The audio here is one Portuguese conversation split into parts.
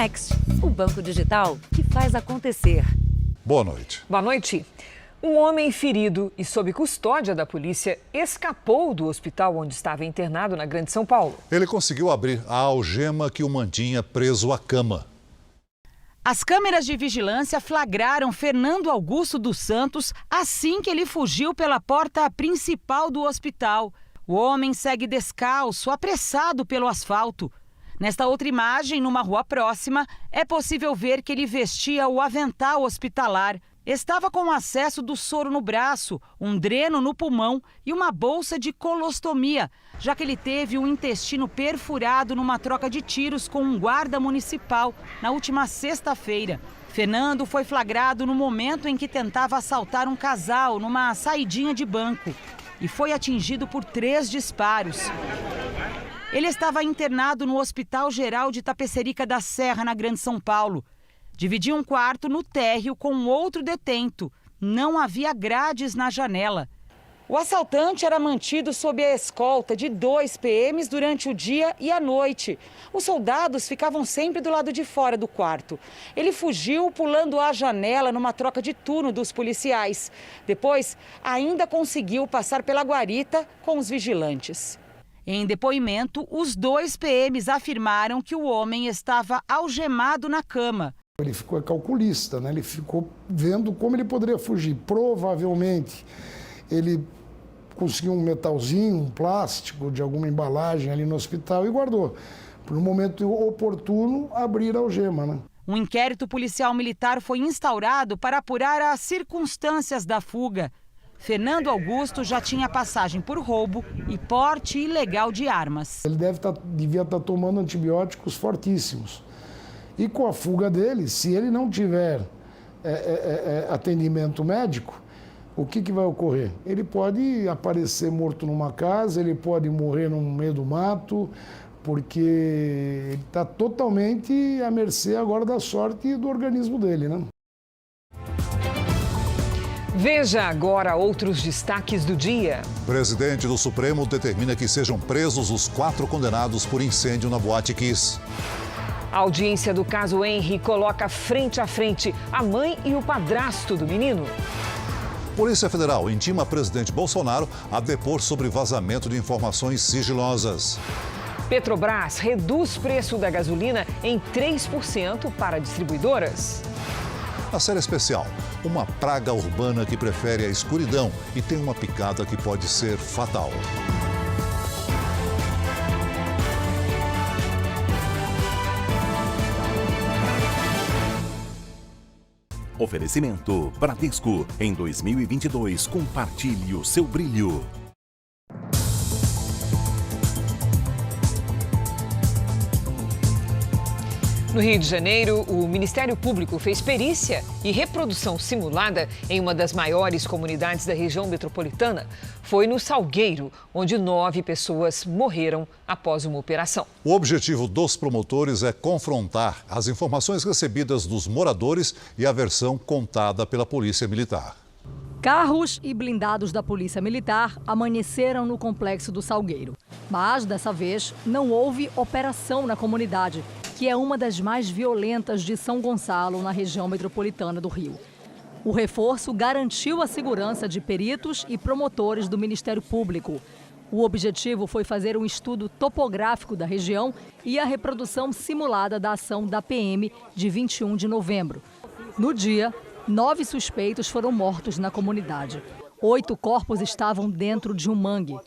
Next, o banco digital que faz acontecer. Boa noite. Boa noite. Um homem ferido e sob custódia da polícia escapou do hospital onde estava internado na Grande São Paulo. Ele conseguiu abrir a algema que o mantinha preso à cama. As câmeras de vigilância flagraram Fernando Augusto dos Santos assim que ele fugiu pela porta principal do hospital. O homem segue descalço, apressado pelo asfalto. Nesta outra imagem, numa rua próxima, é possível ver que ele vestia o avental hospitalar. Estava com acesso do soro no braço, um dreno no pulmão e uma bolsa de colostomia, já que ele teve o intestino perfurado numa troca de tiros com um guarda municipal na última sexta-feira. Fernando foi flagrado no momento em que tentava assaltar um casal numa saidinha de banco e foi atingido por 3 disparos. Ele estava internado no Hospital Geral de Tapecerica da Serra, na Grande São Paulo. Dividia um quarto no térreo com outro detento. Não havia grades na janela. O assaltante era mantido sob a escolta de 2 PMs durante o dia e a noite. Os soldados ficavam sempre do lado de fora do quarto. Ele fugiu pulando a janela numa troca de turno dos policiais. Depois, ainda conseguiu passar pela guarita com os vigilantes. Em depoimento, os 2 PMs afirmaram que o homem estava algemado na cama. Ele ficou calculista, né? Ele ficou vendo como ele poderia fugir. Provavelmente ele conseguiu um metalzinho, um plástico de alguma embalagem ali no hospital e guardou. No momento oportuno, abrir a algema, né? Um inquérito policial militar foi instaurado para apurar as circunstâncias da fuga. Fernando Augusto já tinha passagem por roubo e porte ilegal de armas. Ele devia estar tomando antibióticos fortíssimos. E com a fuga dele, se ele não tiver atendimento médico, o que vai ocorrer? Ele pode aparecer morto numa casa, ele pode morrer no meio do mato, porque ele está totalmente à mercê agora da sorte do organismo dele, né? Veja agora outros destaques do dia. O presidente do Supremo determina que sejam presos os 4 condenados por incêndio na Boate Kiss. A audiência do caso Henry coloca frente a frente a mãe e o padrasto do menino. Polícia Federal intima presidente Bolsonaro a depor sobre vazamento de informações sigilosas. Petrobras reduz preço da gasolina em 3% para distribuidoras. Na série especial, uma praga urbana que prefere a escuridão e tem uma picada que pode ser fatal. Oferecimento Bradesco. Em 2022, compartilhe o seu brilho. No Rio de Janeiro, o Ministério Público fez perícia e reprodução simulada em uma das maiores comunidades da região metropolitana. Foi no Salgueiro, onde 9 pessoas morreram após uma operação. O objetivo dos promotores é confrontar as informações recebidas dos moradores e a versão contada pela Polícia Militar. Carros e blindados da Polícia Militar amanheceram no complexo do Salgueiro. Mas, dessa vez, não houve operação na comunidade, que é uma das mais violentas de São Gonçalo, na região metropolitana do Rio. O reforço garantiu a segurança de peritos e promotores do Ministério Público. O objetivo foi fazer um estudo topográfico da região e a reprodução simulada da ação da PM de 21 de novembro. No dia, 9 suspeitos foram mortos na comunidade. 8 corpos estavam dentro de um mangue.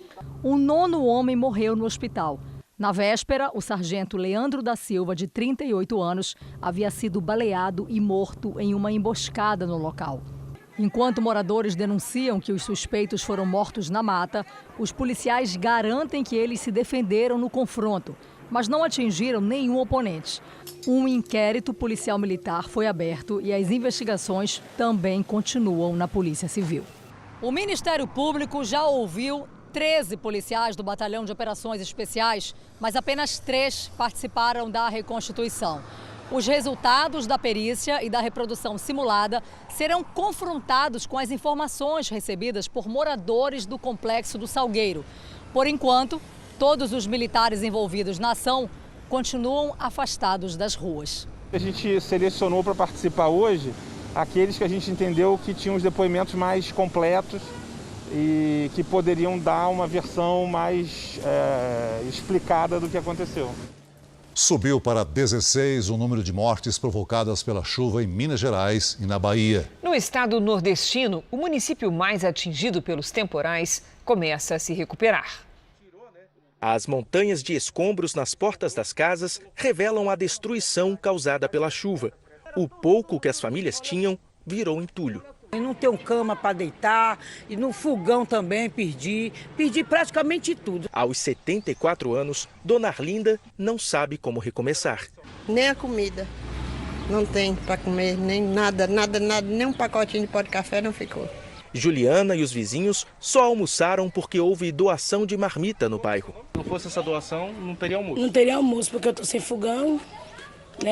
Um 9º homem morreu no hospital. Na véspera, o sargento Leandro da Silva, de 38 anos, havia sido baleado e morto em uma emboscada no local. Enquanto moradores denunciam que os suspeitos foram mortos na mata, os policiais garantem que eles se defenderam no confronto, mas não atingiram nenhum oponente. Um inquérito policial militar foi aberto e as investigações também continuam na Polícia Civil. O Ministério Público já ouviu 13 policiais do Batalhão de Operações Especiais, mas apenas 3 participaram da reconstituição. Os resultados da perícia e da reprodução simulada serão confrontados com as informações recebidas por moradores do complexo do Salgueiro. Por enquanto, todos os militares envolvidos na ação continuam afastados das ruas. A gente selecionou para participar hoje aqueles que a gente entendeu que tinham os depoimentos mais completos e que poderiam dar uma versão mais explicada do que aconteceu. Subiu para 16 o número de mortes provocadas pela chuva em Minas Gerais e na Bahia. No estado nordestino, o município mais atingido pelos temporais começa a se recuperar. As montanhas de escombros nas portas das casas revelam a destruição causada pela chuva. O pouco que as famílias tinham virou entulho. Eu não tenho cama para deitar e no fogão também perdi praticamente tudo. Aos 74 anos, Dona Arlinda não sabe como recomeçar. Nem a comida, não tem para comer, nem nada, nem um pacotinho de pó de café não ficou. Juliana e os vizinhos só almoçaram porque houve doação de marmita no bairro. Se não fosse essa doação, não teria almoço? Não teria almoço porque eu tô sem fogão,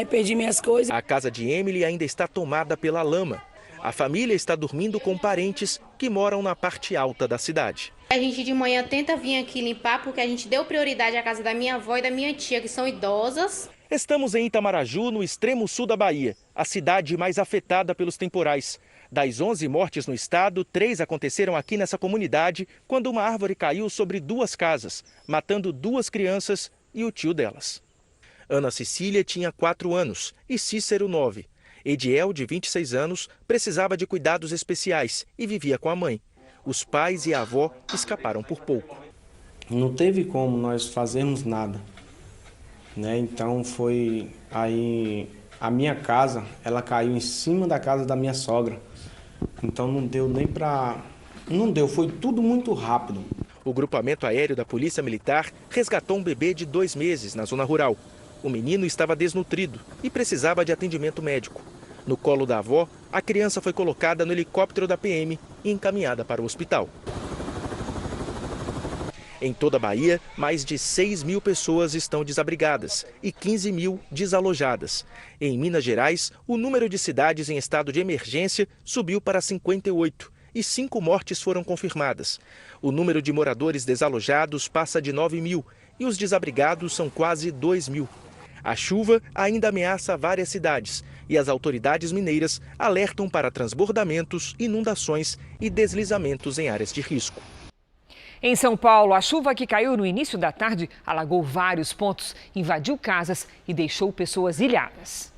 perdi minhas coisas. A casa de Emily ainda está tomada pela lama. A família está dormindo com parentes que moram na parte alta da cidade. A gente de manhã tenta vir aqui limpar porque a gente deu prioridade à casa da minha avó e da minha tia, que são idosas. Estamos em Itamaraju, no extremo sul da Bahia, a cidade mais afetada pelos temporais. Das 11 mortes no estado, 3 aconteceram aqui nessa comunidade quando uma árvore caiu sobre 2 casas, matando 2 crianças e o tio delas. Ana Cecília tinha 4 anos e Cícero 9. Ediel, de 26 anos, precisava de cuidados especiais e vivia com a mãe. Os pais e a avó escaparam por pouco. Não teve como nós fazermos nada, Então foi aí a minha casa, ela caiu em cima da casa da minha sogra. Então não deu nem para... Não deu, foi tudo muito rápido. O grupamento aéreo da Polícia Militar resgatou um bebê de 2 meses na zona rural. O menino estava desnutrido e precisava de atendimento médico. No colo da avó, a criança foi colocada no helicóptero da PM e encaminhada para o hospital. Em toda a Bahia, mais de 6 mil pessoas estão desabrigadas e 15 mil desalojadas. Em Minas Gerais, o número de cidades em estado de emergência subiu para 58 e 5 mortes foram confirmadas. O número de moradores desalojados passa de 9 mil e os desabrigados são quase 2 mil. A chuva ainda ameaça várias cidades e as autoridades mineiras alertam para transbordamentos, inundações e deslizamentos em áreas de risco. Em São Paulo, a chuva que caiu no início da tarde alagou vários pontos, invadiu casas e deixou pessoas ilhadas.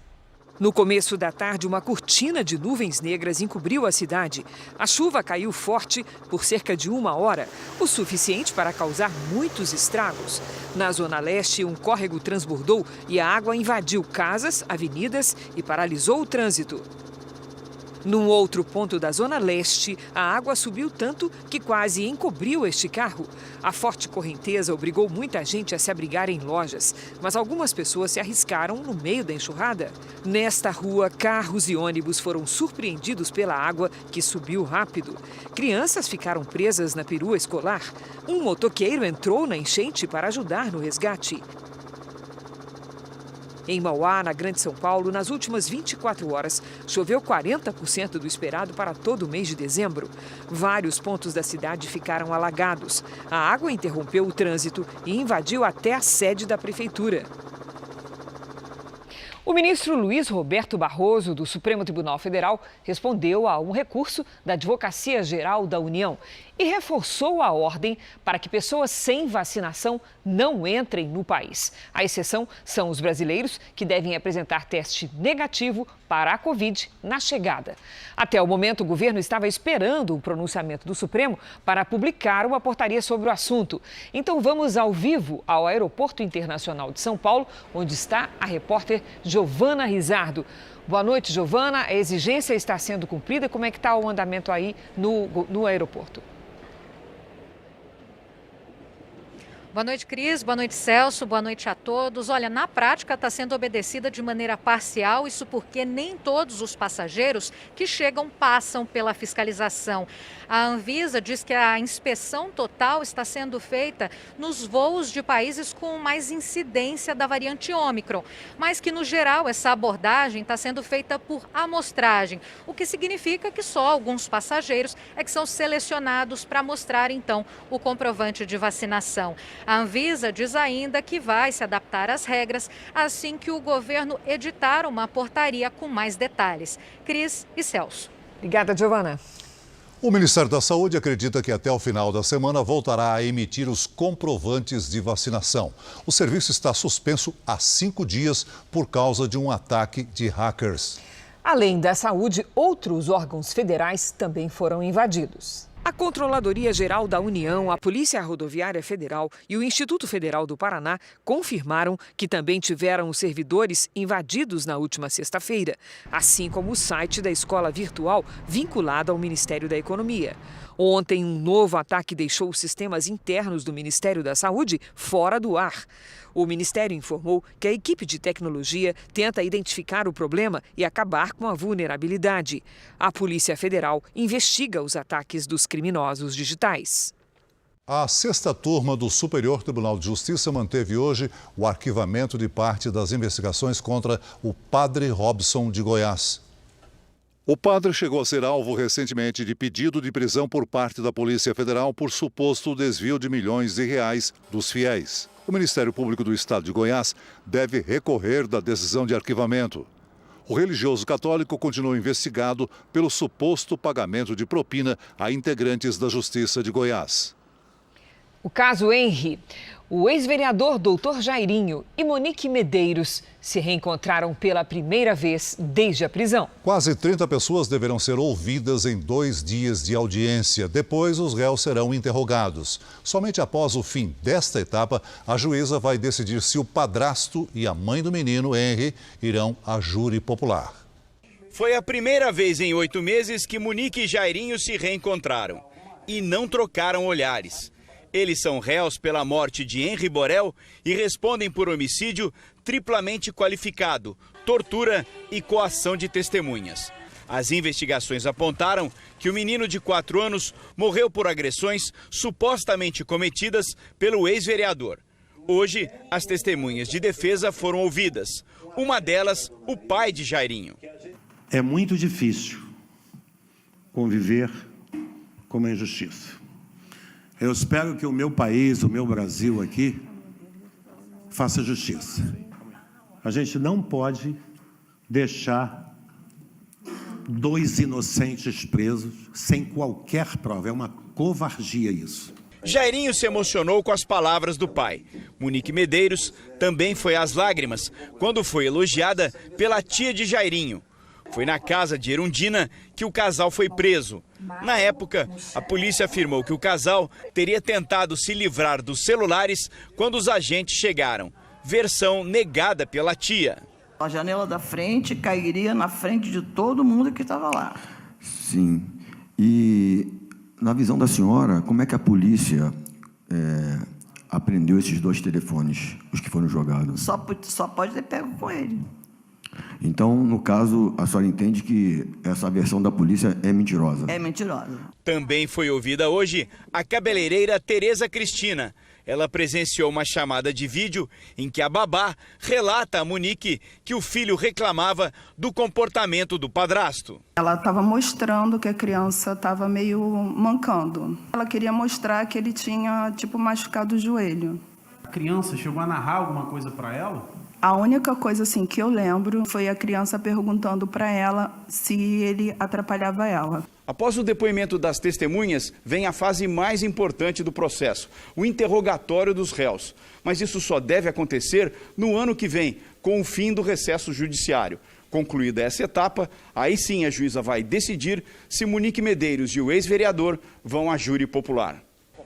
No começo da tarde, uma cortina de nuvens negras encobriu a cidade. A chuva caiu forte por cerca de 1 hora, o suficiente para causar muitos estragos. Na Zona Leste, um córrego transbordou e a água invadiu casas, avenidas e paralisou o trânsito. Num outro ponto da Zona Leste, a água subiu tanto que quase encobriu este carro. A forte correnteza obrigou muita gente a se abrigar em lojas, mas algumas pessoas se arriscaram no meio da enxurrada. Nesta rua, carros e ônibus foram surpreendidos pela água que subiu rápido. Crianças ficaram presas na perua escolar. Um motoqueiro entrou na enchente para ajudar no resgate. Em Mauá, na Grande São Paulo, nas últimas 24 horas, choveu 40% do esperado para todo o mês de dezembro. Vários pontos da cidade ficaram alagados. A água interrompeu o trânsito e invadiu até a sede da prefeitura. O ministro Luiz Roberto Barroso, do Supremo Tribunal Federal, respondeu a um recurso da Advocacia Geral da União e reforçou a ordem para que pessoas sem vacinação não entrem no país. A exceção são os brasileiros que devem apresentar teste negativo para a Covid na chegada. Até o momento, o governo estava esperando o pronunciamento do Supremo para publicar uma portaria sobre o assunto. Então vamos ao vivo ao Aeroporto Internacional de São Paulo, onde está a repórter Giovana Rizardo. Boa noite, Giovana. A exigência está sendo cumprida. Como é que está o andamento aí no aeroporto? Boa noite, Cris. Boa noite, Celso. Boa noite a todos. Olha, na prática está sendo obedecida de maneira parcial, isso porque nem todos os passageiros que chegam passam pela fiscalização. A Anvisa diz que a inspeção total está sendo feita nos voos de países com mais incidência da variante Ômicron, mas que, no geral, essa abordagem está sendo feita por amostragem, o que significa que só alguns passageiros é que são selecionados para mostrar, então, o comprovante de vacinação. A Anvisa diz ainda que vai se adaptar às regras assim que o governo editar uma portaria com mais detalhes. Cris e Celso. Obrigada, Giovana. O Ministério da Saúde acredita que até o final da semana voltará a emitir os comprovantes de vacinação. O serviço está suspenso há 5 dias por causa de um ataque de hackers. Além da saúde, outros órgãos federais também foram invadidos. A Controladoria Geral da União, a Polícia Rodoviária Federal e o Instituto Federal do Paraná confirmaram que também tiveram os servidores invadidos na última sexta-feira, assim como o site da escola virtual vinculada ao Ministério da Economia. Ontem, um novo ataque deixou os sistemas internos do Ministério da Saúde fora do ar. O Ministério informou que a equipe de tecnologia tenta identificar o problema e acabar com a vulnerabilidade. A Polícia Federal investiga os ataques dos criminosos digitais. A 6ª turma do Superior Tribunal de Justiça manteve hoje o arquivamento de parte das investigações contra o padre Robson de Goiás. O padre chegou a ser alvo recentemente de pedido de prisão por parte da Polícia Federal por suposto desvio de milhões de reais dos fiéis. O Ministério Público do Estado de Goiás deve recorrer da decisão de arquivamento. O religioso católico continuou investigado pelo suposto pagamento de propina a integrantes da Justiça de Goiás. O caso Henri. O ex-vereador Dr. Jairinho e Monique Medeiros se reencontraram pela primeira vez desde a prisão. Quase 30 pessoas deverão ser ouvidas em 2 dias de audiência. Depois, os réus serão interrogados. Somente após o fim desta etapa, a juíza vai decidir se o padrasto e a mãe do menino, Henri, irão a júri popular. Foi a primeira vez em 8 meses que Monique e Jairinho se reencontraram e não trocaram olhares. Eles são réus pela morte de Henri Borel e respondem por homicídio triplamente qualificado, tortura e coação de testemunhas. As investigações apontaram que o menino de 4 anos morreu por agressões supostamente cometidas pelo ex-vereador. Hoje, as testemunhas de defesa foram ouvidas. Uma delas, o pai de Jairinho. É muito difícil conviver com uma injustiça. Eu espero que o meu país, o meu Brasil aqui, faça justiça. A gente não pode deixar 2 inocentes presos sem qualquer prova. É uma covardia isso. Jairinho se emocionou com as palavras do pai. Monique Medeiros também foi às lágrimas quando foi elogiada pela tia de Jairinho. Foi na casa de Erundina que o casal foi preso. Na época, a polícia afirmou que o casal teria tentado se livrar dos celulares quando os agentes chegaram. Versão negada pela tia. A janela da frente cairia na frente de todo mundo que estava lá. Sim. E na visão da senhora, como é que a polícia apreendeu esses 2 telefones, os que foram jogados? Só pode ter pego com ele. Então, no caso, a senhora entende que essa versão da polícia é mentirosa? É mentirosa. Também foi ouvida hoje a cabeleireira Tereza Cristina. Ela presenciou uma chamada de vídeo em que a babá relata a Monique que o filho reclamava do comportamento do padrasto. Ela estava mostrando que a criança estava meio mancando. Ela queria mostrar que ele tinha, machucado o joelho. A criança chegou a narrar alguma coisa para ela? A única coisa assim que eu lembro foi a criança perguntando para ela se ele atrapalhava ela. Após o depoimento das testemunhas, vem a fase mais importante do processo, o interrogatório dos réus. Mas isso só deve acontecer no ano que vem, com o fim do recesso judiciário. Concluída essa etapa, aí sim a juíza vai decidir se Monique Medeiros e o ex-vereador vão a júri popular.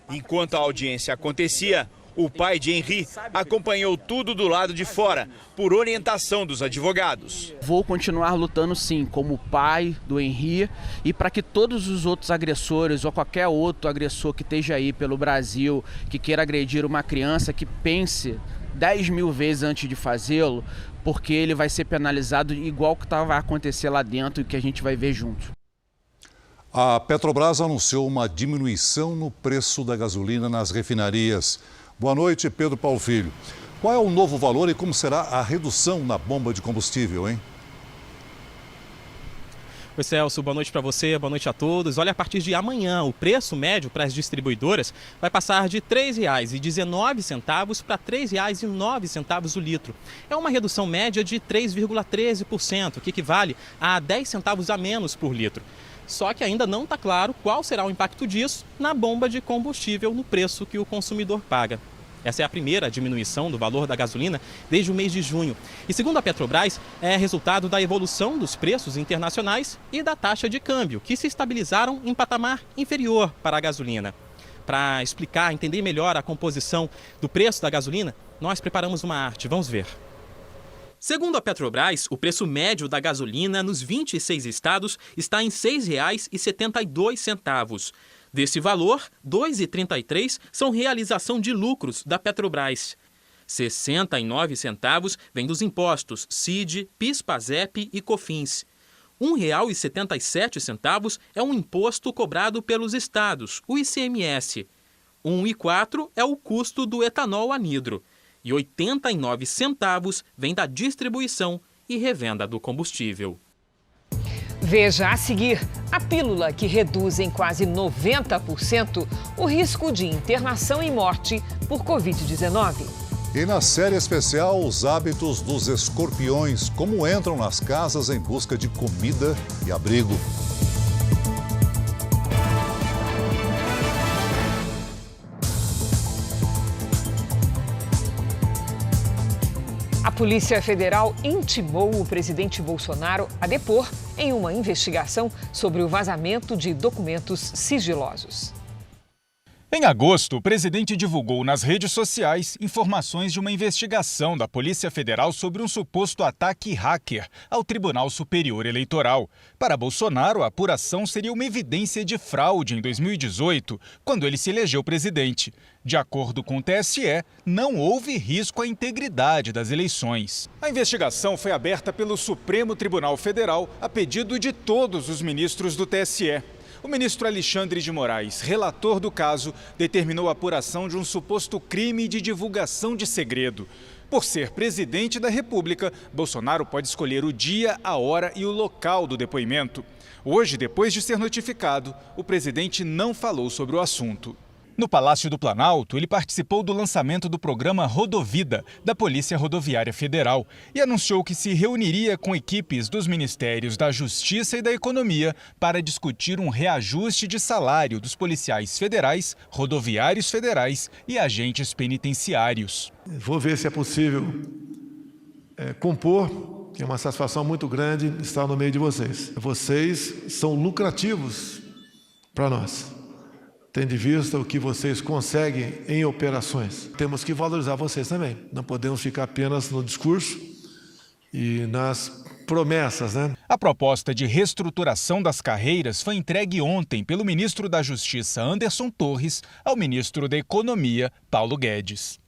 Enquanto a audiência acontecia, o pai de Henri acompanhou tudo do lado de fora, por orientação dos advogados. Vou continuar lutando sim, como pai do Henri, e para que todos os outros agressores ou qualquer outro agressor que esteja aí pelo Brasil, que queira agredir uma criança, que pense 10.000 vezes antes de fazê-lo, porque ele vai ser penalizado igual que vai acontecer lá dentro e que a gente vai ver junto. A Petrobras anunciou uma diminuição no preço da gasolina nas refinarias. Boa noite, Pedro Paulo Filho. Qual é o novo valor e como será a redução na bomba de combustível, hein? Oi, Celso, boa noite para você, boa noite a todos. Olha, a partir de amanhã, o preço médio para as distribuidoras vai passar de R$ 3,19 para R$ 3,09 o litro. É uma redução média de 3,13%, que equivale a 10 centavos a menos por litro. Só que ainda não está claro qual será o impacto disso na bomba de combustível no preço que o consumidor paga. Essa é a primeira diminuição do valor da gasolina desde o mês de junho. E segundo a Petrobras, é resultado da evolução dos preços internacionais e da taxa de câmbio, que se estabilizaram em patamar inferior para a gasolina. Para explicar, entender melhor a composição do preço da gasolina, nós preparamos uma arte. Vamos ver. Segundo a Petrobras, o preço médio da gasolina nos 26 estados está em R$ 6,72. Desse valor, R$ 2,33 são realização de lucros da Petrobras. R$ 69 centavos vem dos impostos CID, PIS, PASEP e COFINS. R$ 1,77 é um imposto cobrado pelos estados, o ICMS. R$ 1,04 é o custo do etanol anidro. E 89 centavos vem da distribuição e revenda do combustível. Veja a seguir a pílula que reduz em quase 90% o risco de internação e morte por Covid-19. E na série especial, os hábitos dos escorpiões, como entram nas casas em busca de comida e abrigo. A Polícia Federal intimou o presidente Bolsonaro a depor em uma investigação sobre o vazamento de documentos sigilosos. Em agosto, o presidente divulgou nas redes sociais informações de uma investigação da Polícia Federal sobre um suposto ataque hacker ao Tribunal Superior Eleitoral. Para Bolsonaro, a apuração seria uma evidência de fraude em 2018, quando ele se elegeu presidente. De acordo com o TSE, não houve risco à integridade das eleições. A investigação foi aberta pelo Supremo Tribunal Federal a pedido de todos os ministros do TSE. O ministro Alexandre de Moraes, relator do caso, determinou a apuração de um suposto crime de divulgação de segredo. Por ser presidente da República, Bolsonaro pode escolher o dia, a hora e o local do depoimento. Hoje, depois de ser notificado, o presidente não falou sobre o assunto. No Palácio do Planalto, ele participou do lançamento do programa Rodovida, da Polícia Rodoviária Federal, e anunciou que se reuniria com equipes dos Ministérios da Justiça e da Economia para discutir um reajuste de salário dos policiais federais, rodoviários federais e agentes penitenciários. Vou ver se é possível compor, que é uma satisfação muito grande estar no meio de vocês. Vocês são lucrativos para nós. Tendo em vista o que vocês conseguem em operações. Temos que valorizar vocês também. Não podemos ficar apenas no discurso e nas promessas, né? A proposta de reestruturação das carreiras foi entregue ontem pelo ministro da Justiça, Anderson Torres, ao ministro da Economia, Paulo Guedes.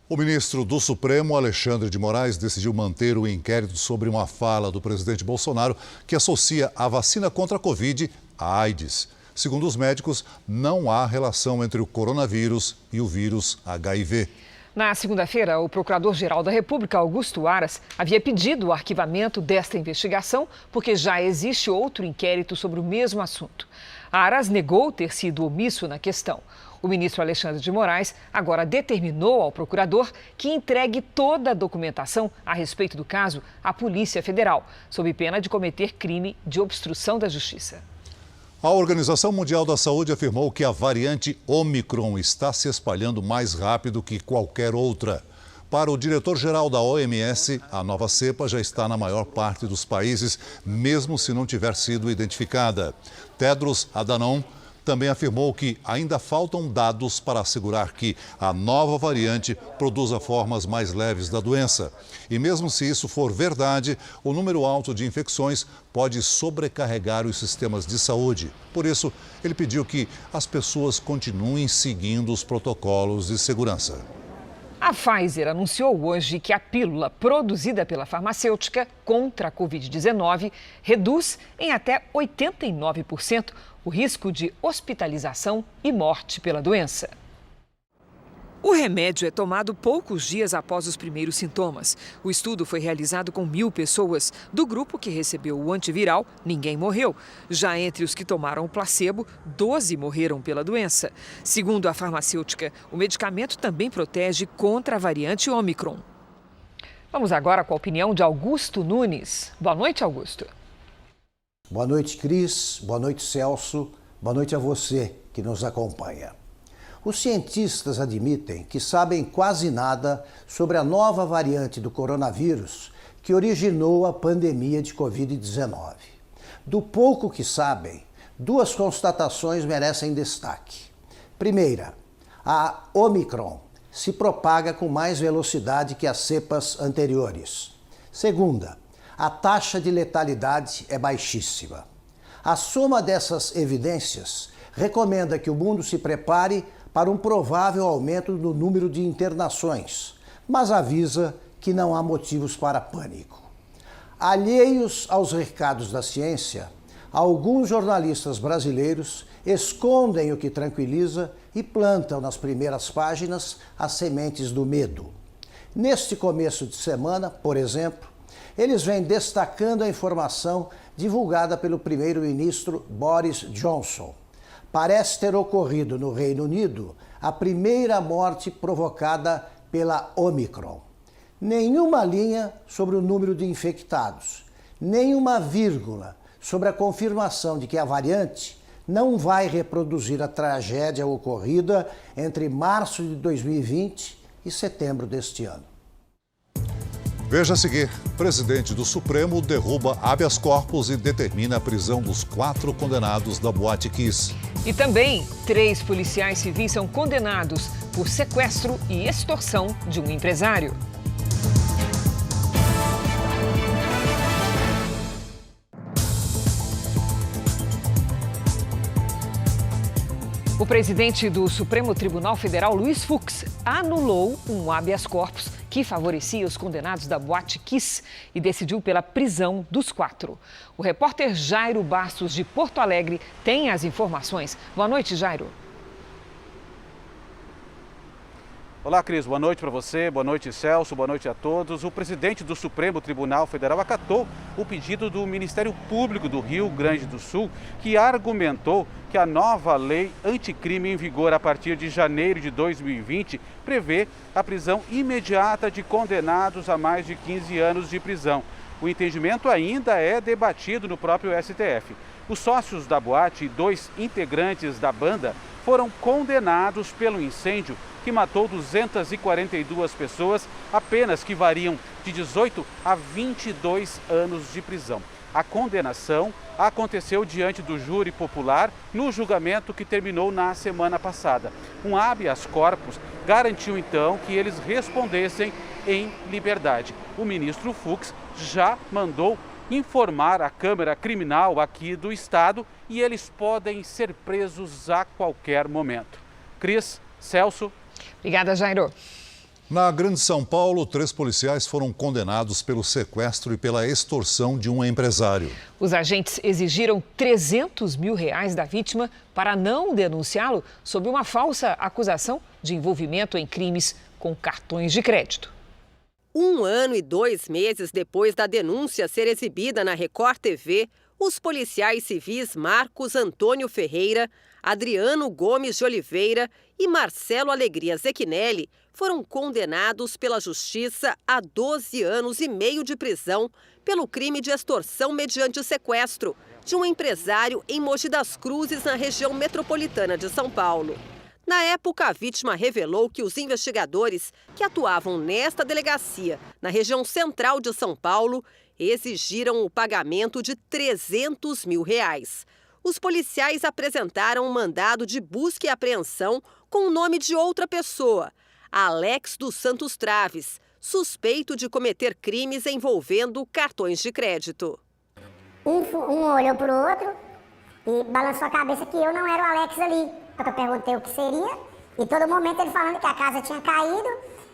O ministro do Supremo, Alexandre de Moraes, decidiu manter o inquérito sobre uma fala do presidente Bolsonaro que associa a vacina contra a Covid à AIDS. Segundo os médicos, não há relação entre o coronavírus e o vírus HIV. Na segunda-feira, o Procurador-Geral da República, Augusto Aras, havia pedido o arquivamento desta investigação porque já existe outro inquérito sobre o mesmo assunto. Aras negou ter sido omisso na questão. O ministro Alexandre de Moraes agora determinou ao procurador que entregue toda a documentação a respeito do caso à Polícia Federal, sob pena de cometer crime de obstrução da justiça. A Organização Mundial da Saúde afirmou que a variante Ômicron está se espalhando mais rápido que qualquer outra. Para o diretor-geral da OMS, a nova cepa já está na maior parte dos países, mesmo se não tiver sido identificada. Tedros Adhanom também afirmou que ainda faltam dados para assegurar que a nova variante produza formas mais leves da doença. E mesmo se isso for verdade, o número alto de infecções pode sobrecarregar os sistemas de saúde. Por isso, ele pediu que as pessoas continuem seguindo os protocolos de segurança. A Pfizer anunciou hoje que a pílula produzida pela farmacêutica contra a Covid-19 reduz em até 89% o risco de hospitalização e morte pela doença. O remédio é tomado poucos dias após os primeiros sintomas. O estudo foi realizado com 1.000 pessoas. Do grupo que recebeu o antiviral, ninguém morreu. Já entre os que tomaram o placebo, 12 morreram pela doença. Segundo a farmacêutica, o medicamento também protege contra a variante Ômicron. Vamos agora com a opinião de Augusto Nunes. Boa noite, Augusto. Boa noite, Cris. Boa noite, Celso. Boa noite a você que nos acompanha. Os cientistas admitem que sabem quase nada sobre a nova variante do coronavírus que originou a pandemia de Covid-19. Do pouco que sabem, 2 constatações merecem destaque. Primeira, a Ômicron se propaga com mais velocidade que as cepas anteriores. Segunda, a taxa de letalidade é baixíssima. A soma dessas evidências recomenda que o mundo se prepare para um provável aumento no número de internações, mas avisa que não há motivos para pânico. Alheios aos recados da ciência, alguns jornalistas brasileiros escondem o que tranquiliza e plantam nas primeiras páginas as sementes do medo. Neste começo de semana, por exemplo, eles vêm destacando a informação divulgada pelo primeiro-ministro Boris Johnson. Parece ter ocorrido no Reino Unido a primeira morte provocada pela Ômicron. Nenhuma linha sobre o número de infectados, nenhuma vírgula sobre a confirmação de que a variante não vai reproduzir a tragédia ocorrida entre março de 2020 e setembro deste ano. Veja a seguir, presidente do Supremo derruba habeas corpus e determina a prisão dos 4 condenados da Boate Kiss. E também, 3 policiais civis são condenados por sequestro e extorsão de um empresário. O presidente do Supremo Tribunal Federal, Luiz Fux, anulou um habeas corpus que favorecia os condenados da Boate Kiss e decidiu pela prisão dos 4. O repórter Jairo Bastos, de Porto Alegre, tem as informações. Boa noite, Jairo. Olá, Cris. Boa noite para você, boa noite, Celso, boa noite a todos. O presidente do Supremo Tribunal Federal acatou o pedido do Ministério Público do Rio Grande do Sul, que argumentou que a nova lei anticrime em vigor a partir de janeiro de 2020 prevê a prisão imediata de condenados a mais de 15 anos de prisão. O entendimento ainda é debatido no próprio STF. Os sócios da boate e 2 integrantes da banda foram condenados pelo incêndio que matou 242 pessoas, apenas que variam de 18 a 22 anos de prisão. A condenação aconteceu diante do júri popular no julgamento que terminou na semana passada. Um habeas corpus garantiu então que eles respondessem em liberdade. O ministro Fux já mandou informar a Câmara Criminal aqui do estado e eles podem ser presos a qualquer momento. Cris, Celso. Obrigada, Jairo. Na Grande São Paulo, 3 policiais foram condenados pelo sequestro e pela extorsão de um empresário. Os agentes exigiram R$300 mil da vítima para não denunciá-lo sob uma falsa acusação de envolvimento em crimes com cartões de crédito. 1 ano e 2 meses depois da denúncia ser exibida na Record TV, os policiais civis Marcos Antônio Ferreira, Adriano Gomes de Oliveira e Marcelo Alegria Zecchinelli foram condenados pela Justiça a 12 anos e meio de prisão pelo crime de extorsão mediante sequestro de um empresário em Mogi das Cruzes, na região metropolitana de São Paulo. Na época, a vítima revelou que os investigadores que atuavam nesta delegacia, na região central de São Paulo, exigiram o pagamento de R$300 mil. Os policiais apresentaram um mandado de busca e apreensão com o nome de outra pessoa, Alex dos Santos Traves, suspeito de cometer crimes envolvendo cartões de crédito. Um olhou para o outro e balançou a cabeça que eu não era o Alex ali. Eu perguntei o que seria e todo momento ele falando que a casa tinha caído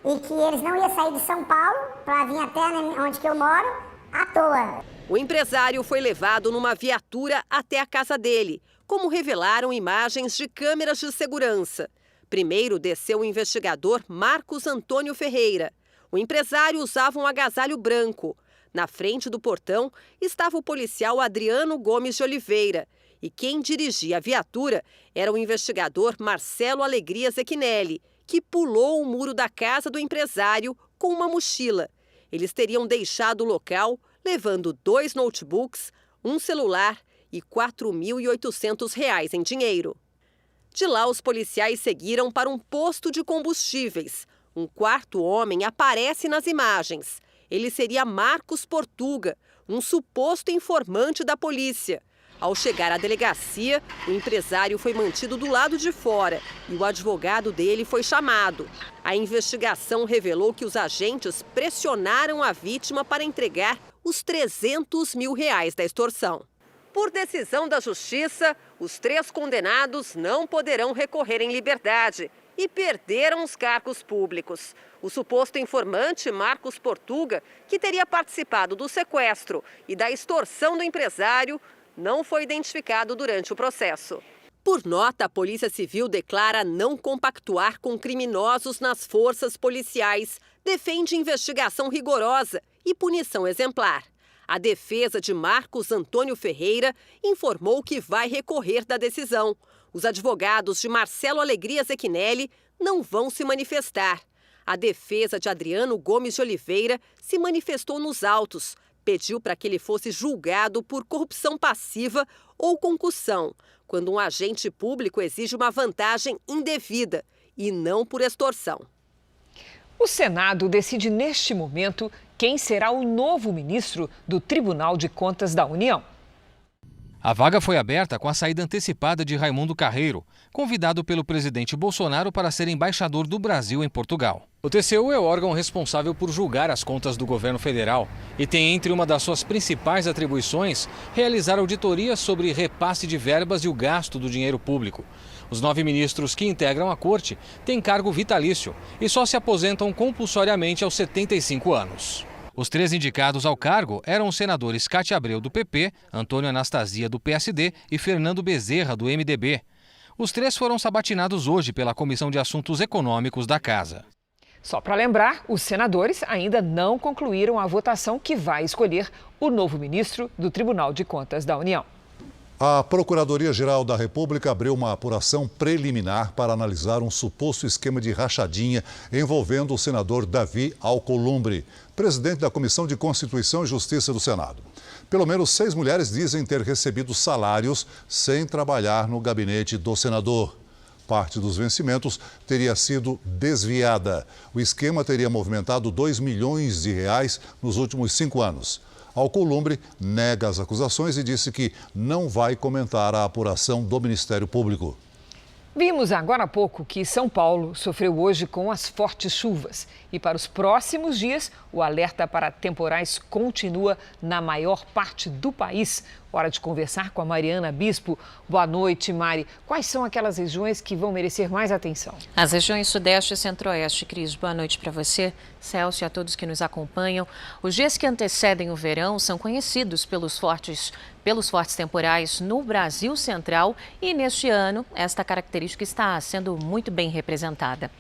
e que eles não iam sair de São Paulo para vir até onde que eu moro à toa. O empresário foi levado numa viatura até a casa dele, como revelaram imagens de câmeras de segurança. Primeiro desceu o investigador Marcos Antônio Ferreira. O empresário usava um agasalho branco. Na frente do portão estava o policial Adriano Gomes de Oliveira. E quem dirigia a viatura era o investigador Marcelo Alegria Zequinelli, que pulou o muro da casa do empresário com uma mochila. Eles teriam deixado o local levando 2 notebooks, um celular e R$ 4.800 em dinheiro. De lá, os policiais seguiram para um posto de combustíveis. Um quarto homem aparece nas imagens. Ele seria Marcos Portuga, um suposto informante da polícia. Ao chegar à delegacia, o empresário foi mantido do lado de fora e o advogado dele foi chamado. A investigação revelou que os agentes pressionaram a vítima para entregar os R$300 mil da extorsão. Por decisão da Justiça, os 3 condenados não poderão recorrer em liberdade e perderam os cargos públicos. O suposto informante Marcos Portuga, que teria participado do sequestro e da extorsão do empresário, não foi identificado durante o processo. Por nota, a Polícia Civil declara não compactuar com criminosos nas forças policiais, defende investigação rigorosa e punição exemplar. A defesa de Marcos Antônio Ferreira informou que vai recorrer da decisão. Os advogados de Marcelo Alegria Zequinelli não vão se manifestar. A defesa de Adriano Gomes de Oliveira se manifestou nos autos. Pediu para que ele fosse julgado por corrupção passiva ou concussão, quando um agente público exige uma vantagem indevida e não por extorsão. O Senado decide neste momento quem será o novo ministro do Tribunal de Contas da União. A vaga foi aberta com a saída antecipada de Raimundo Carreiro, convidado pelo presidente Bolsonaro para ser embaixador do Brasil em Portugal. O TCU é o órgão responsável por julgar as contas do governo federal e tem entre uma das suas principais atribuições realizar auditorias sobre repasse de verbas e o gasto do dinheiro público. Os 9 ministros que integram a corte têm cargo vitalício e só se aposentam compulsoriamente aos 75 anos. Os 3 indicados ao cargo eram os senadores Cátia Abreu, do PP, Antônio Anastasia, do PSD e Fernando Bezerra, do MDB. Os 3 foram sabatinados hoje pela Comissão de Assuntos Econômicos da Casa. Só para lembrar, os senadores ainda não concluíram a votação que vai escolher o novo ministro do Tribunal de Contas da União. A Procuradoria-Geral da República abriu uma apuração preliminar para analisar um suposto esquema de rachadinha envolvendo o senador Davi Alcolumbre, presidente da Comissão de Constituição e Justiça do Senado. Pelo menos 6 mulheres dizem ter recebido salários sem trabalhar no gabinete do senador. Parte dos vencimentos teria sido desviada. O esquema teria movimentado R$2 milhões nos últimos 5 anos. Alcolumbre nega as acusações e disse que não vai comentar a apuração do Ministério Público. Vimos agora há pouco que São Paulo sofreu hoje com as fortes chuvas. E para os próximos dias, o alerta para temporais continua na maior parte do país. Hora de conversar com a Mariana Bispo. Boa noite, Mari. Quais são aquelas regiões que vão merecer mais atenção? As regiões Sudeste e Centro-Oeste, Cris. Boa noite para você, Celso, e a todos que nos acompanham. Os dias que antecedem o verão são conhecidos pelos fortes temporais no Brasil Central e neste ano esta característica está sendo muito bem representada.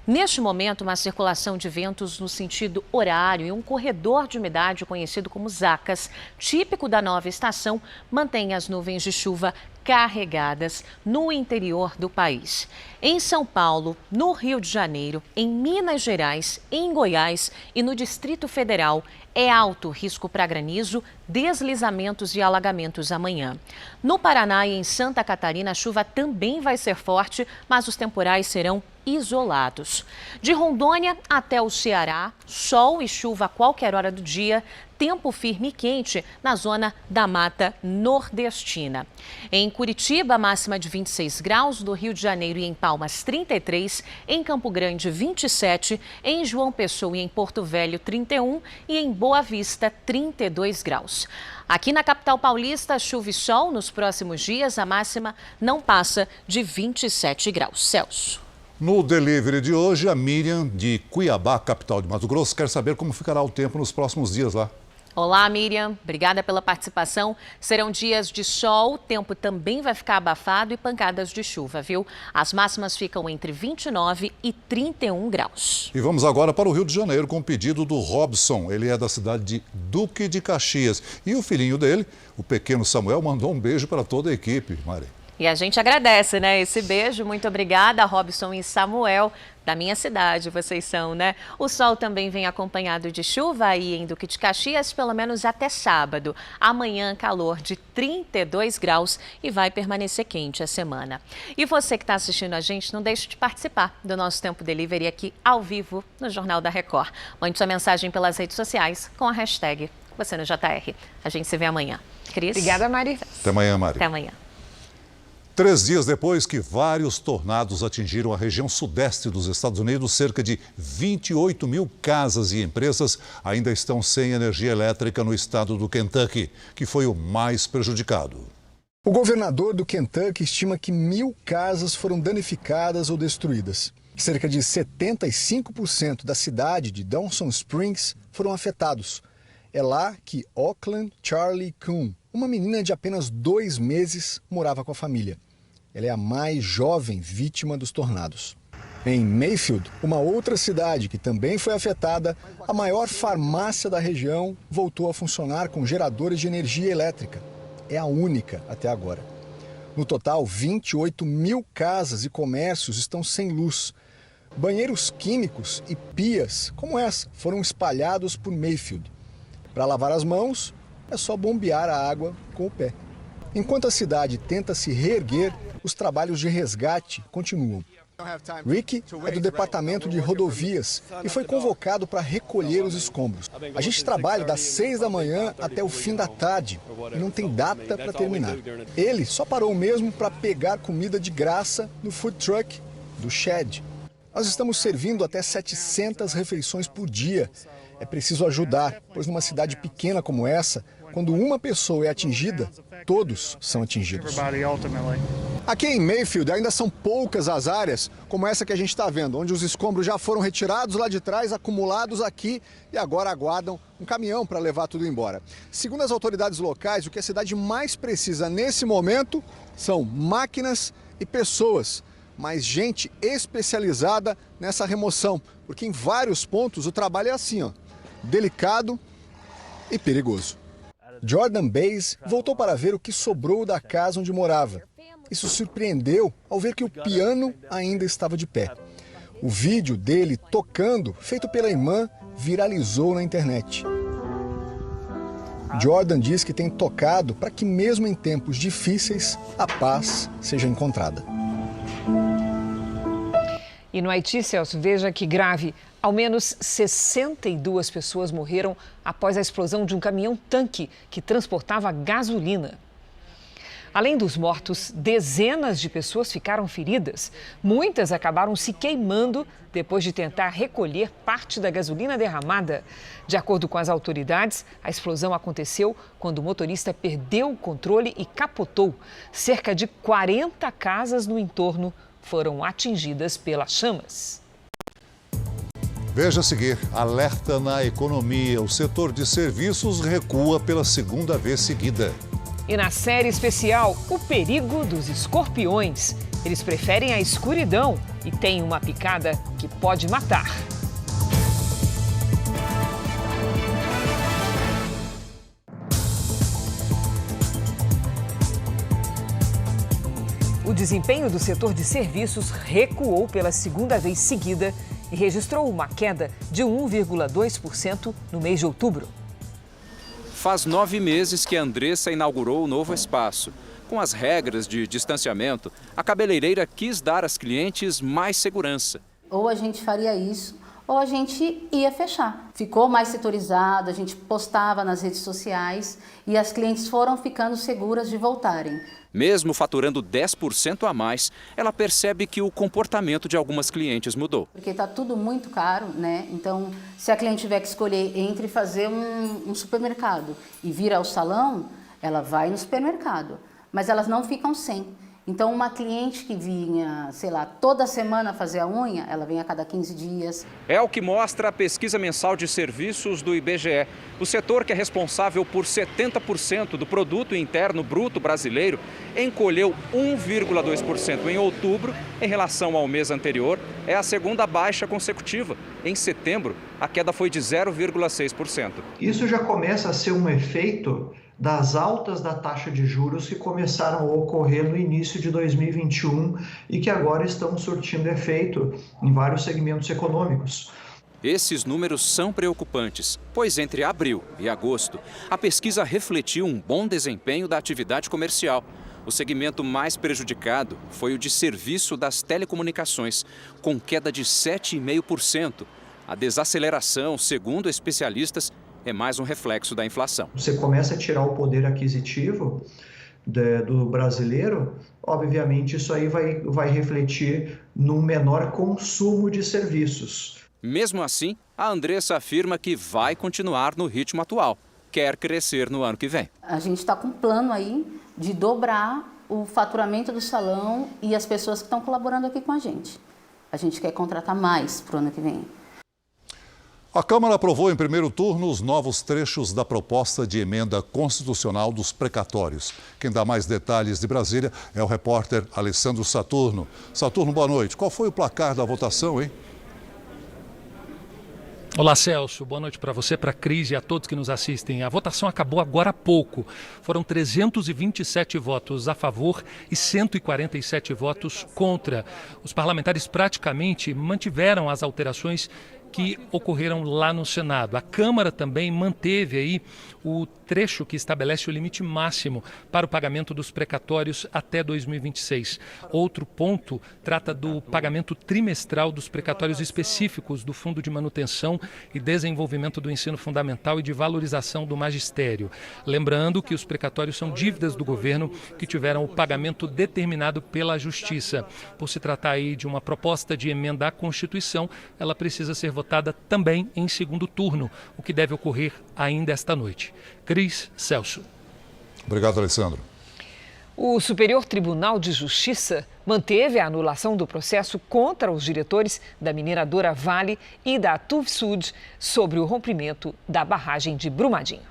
Neste momento, uma circulação de ventos no sentido horário e um corredor de umidade conhecido como zacas, típico da nova estação, mantém as nuvens de chuva carregadas no interior do país. Em São Paulo, no Rio de Janeiro, em Minas Gerais, em Goiás e no Distrito Federal, é alto risco para granizo, deslizamentos e alagamentos amanhã. No Paraná e em Santa Catarina, a chuva também vai ser forte, mas os temporais serão isolados. De Rondônia até o Ceará, sol e chuva a qualquer hora do dia, tempo firme e quente na zona da Mata Nordestina. Em Curitiba, máxima de 26 graus, no Rio de Janeiro e em Palmas 33, em Campo Grande 27, em João Pessoa e em Porto Velho 31 e em Boa Vista 32 graus. Aqui na capital paulista, chuva e sol nos próximos dias, a máxima não passa de 27 graus. Celso. No delivery de hoje, a Miriam, de Cuiabá, capital de Mato Grosso, quer saber como ficará o tempo nos próximos dias lá. Olá, Miriam. Obrigada pela participação. Serão dias de sol, o tempo também vai ficar abafado e pancadas de chuva, viu? As máximas ficam entre 29 e 31 graus. E vamos agora para o Rio de Janeiro com o pedido do Robson. Ele é da cidade de Duque de Caxias. E o filhinho dele, o pequeno Samuel, mandou um beijo para toda a equipe, Mari. E a gente agradece, né? Esse beijo. Muito obrigada, Robson e Samuel, da minha cidade, vocês são, né? O sol também vem acompanhado de chuva aí em Duque de Caxias, pelo menos até sábado. Amanhã, calor de 32 graus e vai permanecer quente a semana. E você que está assistindo a gente, não deixe de participar do nosso Tempo Delivery aqui ao vivo no Jornal da Record. Mande sua mensagem pelas redes sociais com a hashtag Você no JR. A gente se vê amanhã. Cris? Obrigada, Mari. Até amanhã, Mari. Até amanhã. 3 dias depois que vários tornados atingiram a região sudeste dos Estados Unidos, cerca de 28 mil casas e empresas ainda estão sem energia elétrica no estado do Kentucky, que foi o mais prejudicado. O governador do Kentucky estima que 1.000 casas foram danificadas ou destruídas. Cerca de 75% da cidade de Dawson Springs foram afetados. É lá que Auckland Charlie Kuhn, uma menina de apenas 2 meses, morava com a família. Ela é a mais jovem vítima dos tornados. Em Mayfield, uma outra cidade que também foi afetada, a maior farmácia da região voltou a funcionar com geradores de energia elétrica. É a única até agora. No total, 28 mil casas e comércios estão sem luz. Banheiros químicos e pias como essa foram espalhados por Mayfield. Para lavar as mãos, é só bombear a água com o pé. Enquanto a cidade tenta se reerguer, os trabalhos de resgate continuam. Rick é do Departamento de Rodovias e foi convocado para recolher os escombros. A gente trabalha das 6 da manhã até o fim da tarde e não tem data para terminar. Ele só parou mesmo para pegar comida de graça no food truck do Shed. Nós estamos servindo até 700 refeições por dia. É preciso ajudar, pois numa cidade pequena como essa, quando uma pessoa é atingida, todos são atingidos. Aqui em Mayfield ainda são poucas as áreas, como essa que a gente está vendo, onde os escombros já foram retirados lá de trás, acumulados aqui e agora aguardam um caminhão para levar tudo embora. Segundo as autoridades locais, o que a cidade mais precisa nesse momento são máquinas e pessoas, mas gente especializada nessa remoção, porque em vários pontos o trabalho é assim, ó, delicado e perigoso. Jordan Bays voltou para ver o que sobrou da casa onde morava. Isso surpreendeu ao ver que o piano ainda estava de pé. O vídeo dele tocando, feito pela irmã, viralizou na internet. Jordan diz que tem tocado para que mesmo em tempos difíceis, a paz seja encontrada. E no Haiti, Celso, veja que grave. Ao menos 62 pessoas morreram após a explosão de um caminhão-tanque que transportava gasolina. Além dos mortos, dezenas de pessoas ficaram feridas. Muitas acabaram se queimando depois de tentar recolher parte da gasolina derramada. De acordo com as autoridades, a explosão aconteceu quando o motorista perdeu o controle e capotou. Cerca de 40 casas no entorno foram atingidas pelas chamas. Veja a seguir, alerta na economia. O setor de serviços recua pela segunda vez seguida. E na série especial, o perigo dos escorpiões. Eles preferem a escuridão e têm uma picada que pode matar. O desempenho do setor de serviços recuou pela segunda vez seguida e registrou uma queda de 1,2% no mês de outubro. Faz 9 meses que a Andressa inaugurou o novo espaço. Com as regras de distanciamento, a cabeleireira quis dar às clientes mais segurança. Ou a gente faria isso, ou a gente ia fechar. Ficou mais setorizado, a gente postava nas redes sociais e as clientes foram ficando seguras de voltarem. Mesmo faturando 10% a mais, ela percebe que o comportamento de algumas clientes mudou. Porque está tudo muito caro, né? Então, se a cliente tiver que escolher entre fazer um supermercado e vir ao salão, ela vai no supermercado. Mas elas não ficam sem. Então, uma cliente que vinha, sei lá, toda semana fazer a unha, ela vem a cada 15 dias. É o que mostra a pesquisa mensal de serviços do IBGE. O setor, que é responsável por 70% do produto interno bruto brasileiro, encolheu 1,2% em outubro em relação ao mês anterior. É a segunda baixa consecutiva. Em setembro, a queda foi de 0,6%. Isso já começa a ser um efeito das altas da taxa de juros que começaram a ocorrer no início de 2021 e que agora estão surtindo efeito em vários segmentos econômicos. Esses números são preocupantes, pois entre abril e agosto, a pesquisa refletiu um bom desempenho da atividade comercial. O segmento mais prejudicado foi o de serviço das telecomunicações, com queda de 7,5%. A desaceleração, segundo especialistas, é mais um reflexo da inflação. Você começa a tirar o poder aquisitivo do brasileiro, obviamente isso aí vai refletir num menor consumo de serviços. Mesmo assim, a Andressa afirma que vai continuar no ritmo atual, quer crescer no ano que vem. A gente está com um plano aí de dobrar o faturamento do salão e as pessoas que estão colaborando aqui com a gente. A gente quer contratar mais para o ano que vem. A Câmara aprovou em primeiro turno os novos trechos da proposta de emenda constitucional dos precatórios. Quem dá mais detalhes de Brasília é o repórter Alessandro Saturno. Saturno, boa noite. Qual foi o placar da votação, hein? Olá, Celso. Boa noite para você, para a Cris e a todos que nos assistem. A votação acabou agora há pouco. Foram 327 votos a favor e 147 votos contra. Os parlamentares praticamente mantiveram as alterações que ocorreram lá no Senado. A Câmara também manteve aí o trecho que estabelece o limite máximo para o pagamento dos precatórios até 2026. Outro ponto trata do pagamento trimestral dos precatórios específicos do Fundo de Manutenção e Desenvolvimento do Ensino Fundamental e de Valorização do Magistério. Lembrando que os precatórios são dívidas do governo que tiveram o pagamento determinado pela Justiça. Por se tratar aí de uma proposta de emenda à Constituição, ela precisa ser votada também em segundo turno, o que deve ocorrer ainda esta noite. Cris, Celso. Obrigado, Alessandro. O Superior Tribunal de Justiça manteve a anulação do processo contra os diretores da mineradora Vale e da Tuvsud sobre o rompimento da barragem de Brumadinho.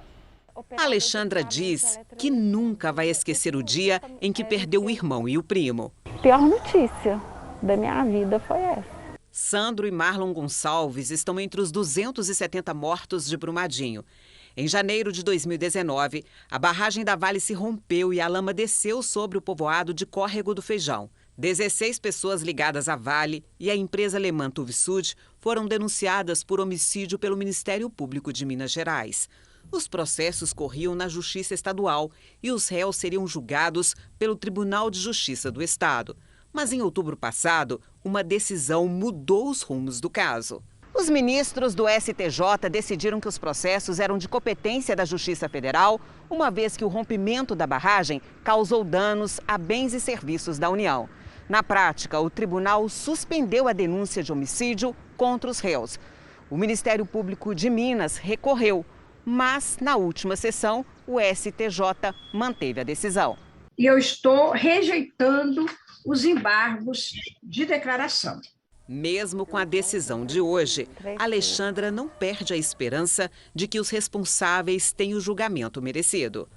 Alexandra diz que nunca vai esquecer o dia em que perdeu o irmão e o primo. A pior notícia da minha vida foi essa. Sandro e Marlon Gonçalves estão entre os 270 mortos de Brumadinho. Em janeiro de 2019, a barragem da Vale se rompeu e a lama desceu sobre o povoado de Córrego do Feijão. 16 pessoas ligadas à Vale e à empresa alemã Tuvsud foram denunciadas por homicídio pelo Ministério Público de Minas Gerais. Os processos corriam na Justiça Estadual e os réus seriam julgados pelo Tribunal de Justiça do Estado. Mas em outubro passado, uma decisão mudou os rumos do caso. Os ministros do STJ decidiram que os processos eram de competência da Justiça Federal, uma vez que o rompimento da barragem causou danos a bens e serviços da União. Na prática, o tribunal suspendeu a denúncia de homicídio contra os réus. O Ministério Público de Minas recorreu, mas na última sessão, o STJ manteve a decisão. E eu estou rejeitando os embargos de declaração. Mesmo com a decisão de hoje, Alexandra não perde a esperança de que os responsáveis tenham o julgamento merecido.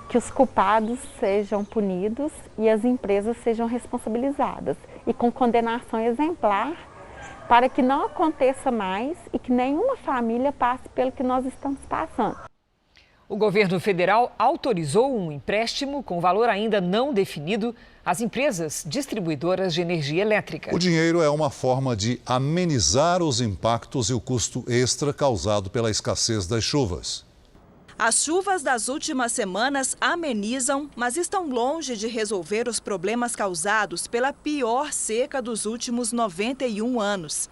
Que os culpados sejam punidos e as empresas sejam responsabilizadas e com condenação exemplar para que não aconteça mais e que nenhuma família passe pelo que nós estamos passando. O governo federal autorizou um empréstimo com valor ainda não definido às empresas distribuidoras de energia elétrica. O dinheiro é uma forma de amenizar os impactos e o custo extra causado pela escassez das chuvas. As chuvas das últimas semanas amenizam, mas estão longe de resolver os problemas causados pela pior seca dos últimos 91 anos.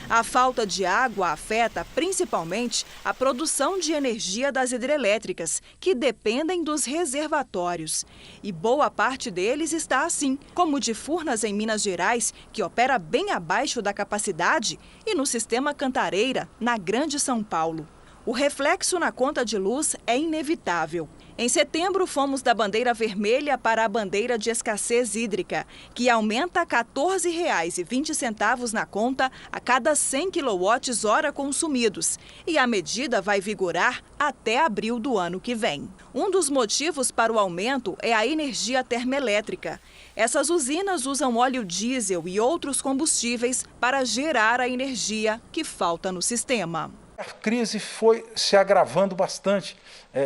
A falta de água afeta principalmente a produção de energia das hidrelétricas, que dependem dos reservatórios. E boa parte deles está assim, como o de Furnas, em Minas Gerais, que opera bem abaixo da capacidade, e no sistema Cantareira, na Grande São Paulo. O reflexo na conta de luz é inevitável. Em setembro, fomos da bandeira vermelha para a bandeira de escassez hídrica, que aumenta R$ 14,20 na conta a cada 100 kWh consumidos. E a medida vai vigorar até abril do ano que vem. Um dos motivos para o aumento é a energia termoelétrica. Essas usinas usam óleo diesel e outros combustíveis para gerar a energia que falta no sistema. A crise foi se agravando bastante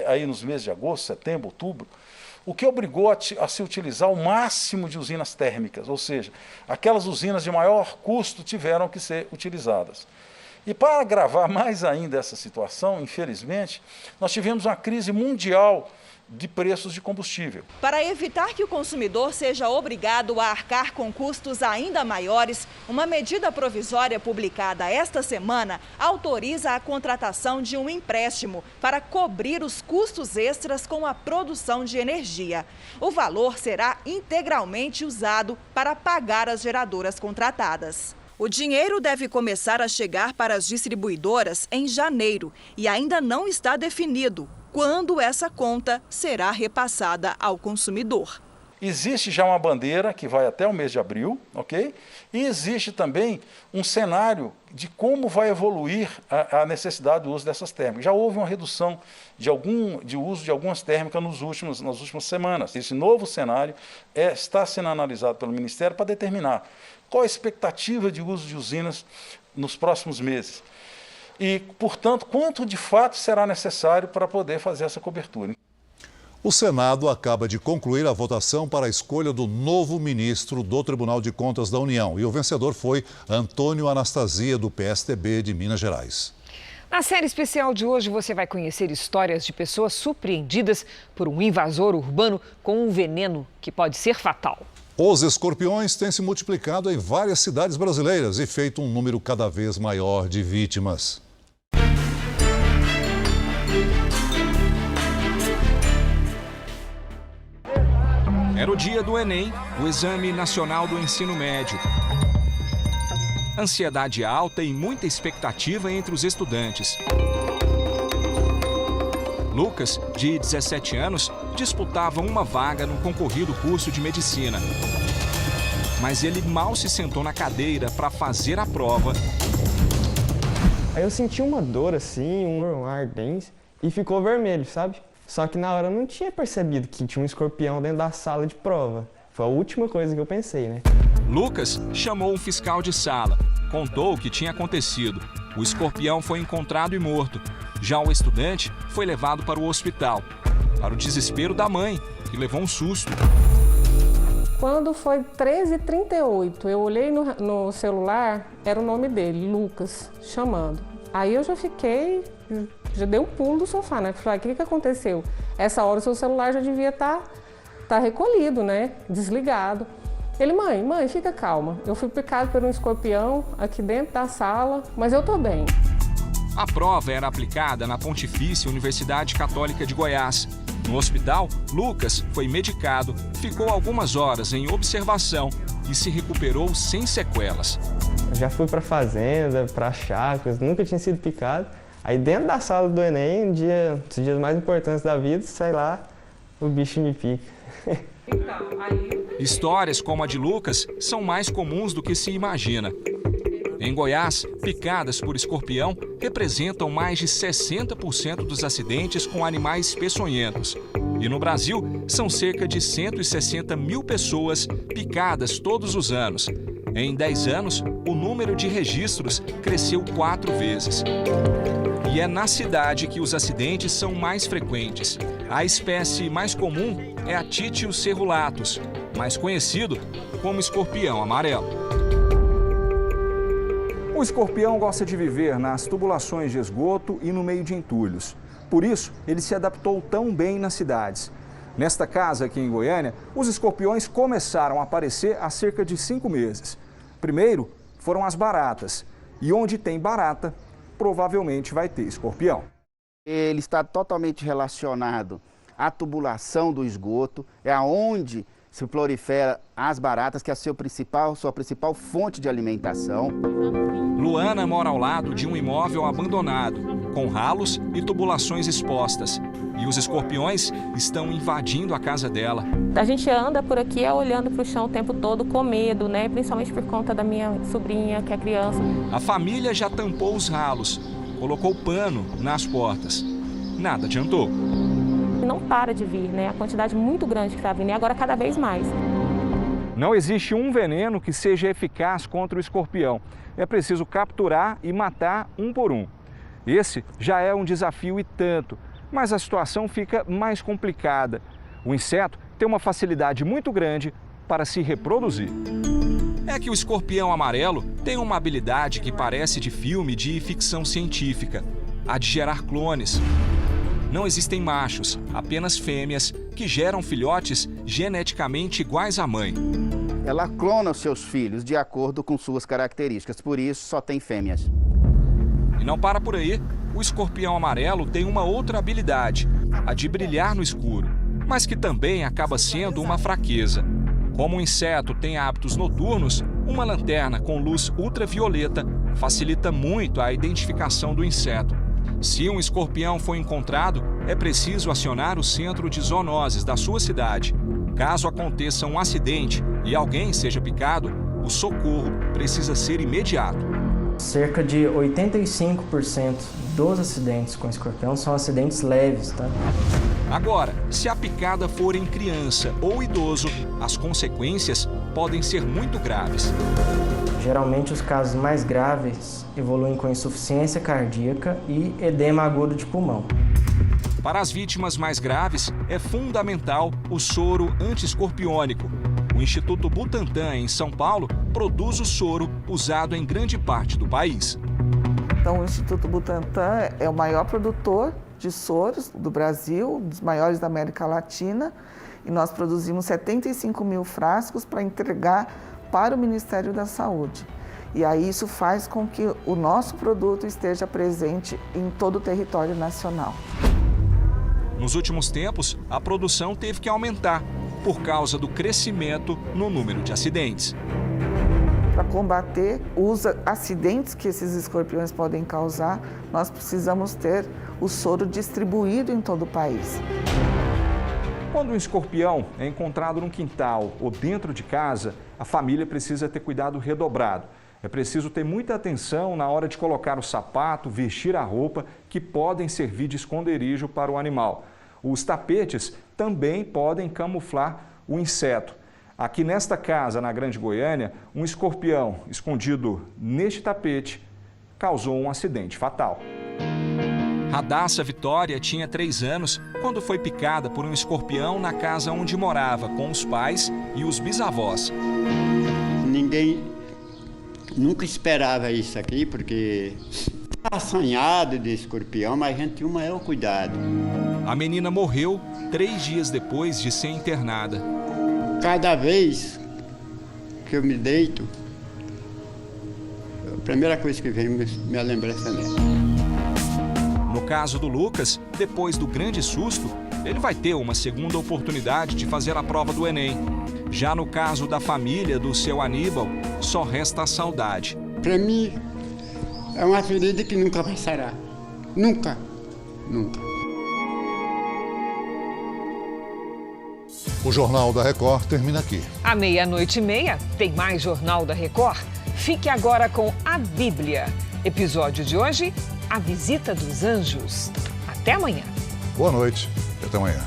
aí nos meses de agosto, setembro, outubro, o que obrigou a se utilizar o máximo de usinas térmicas, ou seja, aquelas usinas de maior custo tiveram que ser utilizadas. E para agravar mais ainda essa situação, infelizmente, nós tivemos uma crise mundial de preços de combustível. Para evitar que o consumidor seja obrigado a arcar com custos ainda maiores, uma medida provisória publicada esta semana autoriza a contratação de um empréstimo para cobrir os custos extras com a produção de energia. O valor será integralmente usado para pagar as geradoras contratadas. O dinheiro deve começar a chegar para as distribuidoras em janeiro e ainda não está definido quando essa conta será repassada ao consumidor. Existe já uma bandeira que vai até o mês de abril, ok? E existe também um cenário de como vai evoluir a necessidade do uso dessas térmicas. Já houve uma redução de uso de algumas térmicas nas últimas semanas. Esse novo cenário está sendo analisado pelo Ministério para determinar qual a expectativa de uso de usinas nos próximos meses. E, portanto, quanto de fato será necessário para poder fazer essa cobertura. O Senado acaba de concluir a votação para a escolha do novo ministro do Tribunal de Contas da União. E o vencedor foi Antônio Anastasia, do PSDB de Minas Gerais. Na série especial de hoje, você vai conhecer histórias de pessoas surpreendidas por um invasor urbano com um veneno que pode ser fatal. Os escorpiões têm se multiplicado em várias cidades brasileiras e feito um número cada vez maior de vítimas. Era o dia do Enem, o Exame Nacional do Ensino Médio. Ansiedade alta e muita expectativa entre os estudantes. Lucas, de 17 anos, disputava uma vaga no concorrido curso de medicina. Mas ele mal se sentou na cadeira para fazer a prova. Aí eu senti uma dor assim, uma ardência e ficou vermelho, sabe? Só que na hora eu não tinha percebido que tinha um escorpião dentro da sala de prova. Foi a última coisa que eu pensei, né? Lucas chamou um fiscal de sala, contou o que tinha acontecido. O escorpião foi encontrado e morto. Já o estudante foi levado para o hospital, para o desespero da mãe, que levou um susto. Quando foi 13h38, eu olhei no celular, era o nome dele, Lucas, chamando. Aí eu já dei um pulo do sofá, né? Falei, o que aconteceu? Essa hora o seu celular já devia estar recolhido, né? Desligado. Ele, mãe, fica calma. Eu fui picado por um escorpião aqui dentro da sala, mas eu tô bem. A prova era aplicada na Pontifícia Universidade Católica de Goiás. No hospital, Lucas foi medicado, ficou algumas horas em observação e se recuperou sem sequelas. Eu já fui para fazenda, para chácaras, nunca tinha sido picado. Aí dentro da sala do Enem, um dia, dos dias mais importantes da vida, sei lá, o bicho me pica. Histórias como a de Lucas são mais comuns do que se imagina. Em Goiás, picadas por escorpião representam mais de 60% dos acidentes com animais peçonhentos. E no Brasil, são cerca de 160 mil pessoas picadas todos os anos. Em 10 anos, o número de registros cresceu 4 vezes. E é na cidade que os acidentes são mais frequentes. A espécie mais comum é a Titius cerulatus, mais conhecido como escorpião amarelo. O escorpião gosta de viver nas tubulações de esgoto e no meio de entulhos. Por isso, ele se adaptou tão bem nas cidades. Nesta casa aqui em Goiânia, os escorpiões começaram a aparecer há cerca de 5 meses. Primeiro foram as baratas. E onde tem barata, provavelmente vai ter escorpião. Ele está totalmente relacionado à tubulação do esgoto, é aonde se prolifera as baratas, que é a sua principal fonte de alimentação. Luana mora ao lado de um imóvel abandonado, com ralos e tubulações expostas. e os escorpiões estão invadindo a casa dela. A gente anda por aqui olhando para o chão o tempo todo com medo, né? Principalmente por conta da minha sobrinha, que é criança. A família já tampou os ralos, colocou pano nas portas. Nada adiantou. Não para de vir, né? A quantidade muito grande que está vindo e agora cada vez mais. Não existe um veneno que seja eficaz contra o escorpião. É preciso capturar e matar um por um. Esse já é um desafio e tanto, mas a situação fica mais complicada. O inseto tem uma facilidade muito grande para se reproduzir. É que o escorpião amarelo tem uma habilidade que parece de filme de ficção científica, a de gerar clones. Não existem machos, apenas fêmeas que geram filhotes geneticamente iguais à mãe. Ela clona os seus filhos de acordo com suas características, por isso só tem fêmeas. E não para por aí, o escorpião amarelo tem uma outra habilidade, a de brilhar no escuro, mas que também acaba sendo uma fraqueza. Como o inseto tem hábitos noturnos, uma lanterna com luz ultravioleta facilita muito a identificação do inseto. Se um escorpião for encontrado, é preciso acionar o centro de zoonoses da sua cidade. Caso aconteça um acidente e alguém seja picado, o socorro precisa ser imediato. Cerca de 85% dos acidentes com escorpião são acidentes leves, tá? Agora, se a picada for em criança ou idoso, as consequências podem ser muito graves. Geralmente, os casos mais graves evoluem com insuficiência cardíaca e edema agudo de pulmão. Para as vítimas mais graves, é fundamental o soro anti-escorpiônico. O Instituto Butantan, em São Paulo, produz o soro usado em grande parte do país. Então, o Instituto Butantan é o maior produtor de soros do Brasil, um dos maiores da América Latina, e nós produzimos 75 mil frascos para entregar para o Ministério da Saúde. E aí isso faz com que o nosso produto esteja presente em todo o território nacional. Nos últimos tempos, a produção teve que aumentar por causa do crescimento no número de acidentes. Para combater os acidentes que esses escorpiões podem causar, nós precisamos ter o soro distribuído em todo o país. Quando um escorpião é encontrado num quintal ou dentro de casa, a família precisa ter cuidado redobrado. É preciso ter muita atenção na hora de colocar o sapato, vestir a roupa, que podem servir de esconderijo para o animal. Os tapetes também podem camuflar o inseto. Aqui nesta casa, na Grande Goiânia, um escorpião escondido neste tapete causou um acidente fatal. Radassa Vitória tinha 3 anos quando foi picada por um escorpião na casa onde morava com os pais e os bisavós. Ninguém nunca esperava isso aqui, porque estava assanhado de escorpião, mas a gente tinha o maior cuidado. A menina morreu 3 dias depois de ser internada. Cada vez que eu me deito, a primeira coisa que vem minha lembrança nela. No caso do Lucas, depois do grande susto, ele vai ter uma segunda oportunidade de fazer a prova do Enem. Já no caso da família do seu Aníbal, só resta a saudade. Para mim, é uma ferida que nunca vai sarar. Nunca, nunca. O Jornal da Record termina aqui. À 00:30 tem mais Jornal da Record. Fique agora com a Bíblia. Episódio de hoje, a visita dos anjos. Até amanhã. Boa noite e até amanhã.